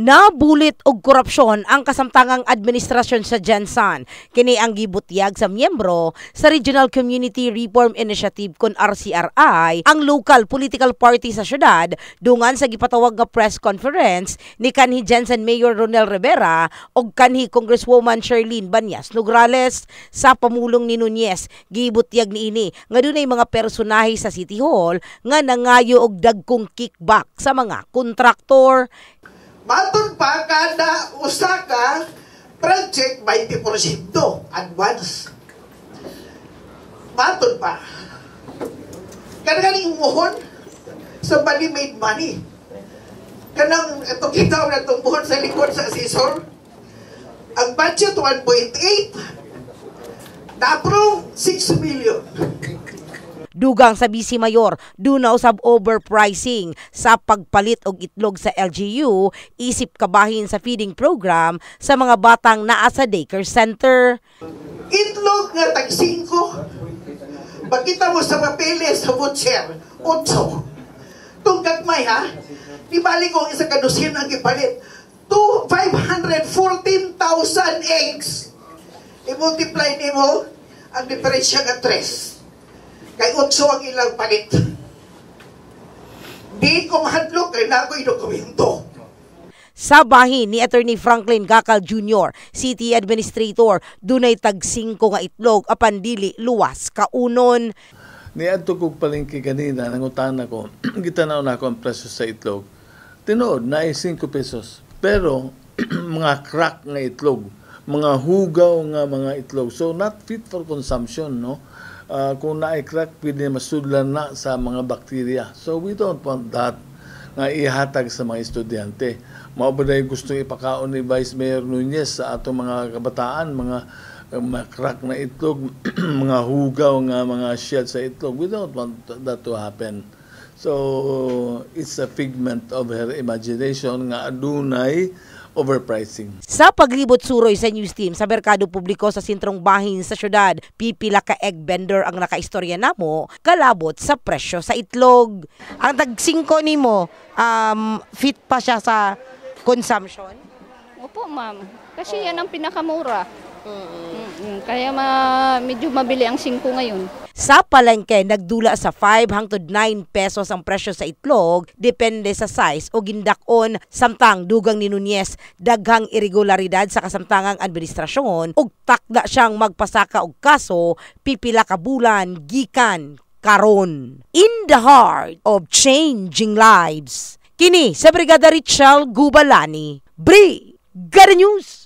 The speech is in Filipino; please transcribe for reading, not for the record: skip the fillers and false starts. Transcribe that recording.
Nabulit og korupsyon ang kasamtangang administrasyon sa Jensan. Kini ang gibutyag sa miyembro sa Regional Community Reform Initiative kun RCRI, ang local political party sa syudad, dungan sa gipatawag nga press conference ni kanhi Jensan Mayor Ronel Rivera og kanhi Congresswoman Sherlyn Banyas Nograles sa pamulong ni Nunez. Gibutyag niini nga dunay mga personahe sa City Hall nga nangayo og dagkong kickback sa mga kontraktor. Matun pa kada usa ka project 20% advance. Matun pa. Kanang imuhon sa money made money. Kanang ito kita na tumuhon sa likod sa assessor. Ang budget 1.8 na-approve 6 million. Dugang sa Vice Mayor, dunaw sab overpricing sa pagpalit og itlog sa LGU, isip kabahin sa feeding program sa mga batang naa sa daycare center. Itlog nga tag 5. Pagkita mo sa papeles sa butcher, 8. Tunggag may ha, di bali kong isa kadusin ang ipalit. 514,000 eggs. I-multiply nimo ang diferensya nga 3. Kay 8 ang ilang palit. Di ko mahadlok kay nako'y dokumento. Sa bahin ni Attorney Franklin Gacal Jr., City Administrator, dunay tag 5 nga itlog apan dili luwas kaunon. Niadto kog palengke kanina, nangutan ako, gitanaw na ako ang presyo sa itlog. Tinuod na ay 5 pesos. Pero mga crack nga itlog, mga hugaw nga mga itlog. So not fit for consumption, no? Kung na-crack, pwede masudlan na sa mga bakterya. So we don't want that nga ihatag sa mga estudyante. Maobaday gusto ipakaon ni Vice Mayor Nunez sa atong mga kabataan, mga crack na itlog, mga hugaw nga mga shell sa itlog. We don't want that to happen. So it's a figment of her imagination nga adunay overpricing. Sa paglibot suroy sa news team sa merkado publiko sa sentrong bahin sa syudad, pipila ka egg vendor ang nakaistorya namo kalabot sa presyo sa itlog. Ang tag 5 nimo fit pa siya sa consumption? Opo, ma'am. Kasi yan ang pinakamura. Kaya medyo mabili ang 5 ngayon. Sa palengke, nagdula sa 5 hangtod 9 pesos ang presyo sa itlog, depende sa size o gindakon. Samtang dugang ni Nunez, daghang irregularidad sa kasamtangang administrasyon ug takda siyang magpasaka og kaso pipila ka bulan gikan karon. In the heart of changing lives. Kini sa Brigada Richelle Gubalani, Brigada News.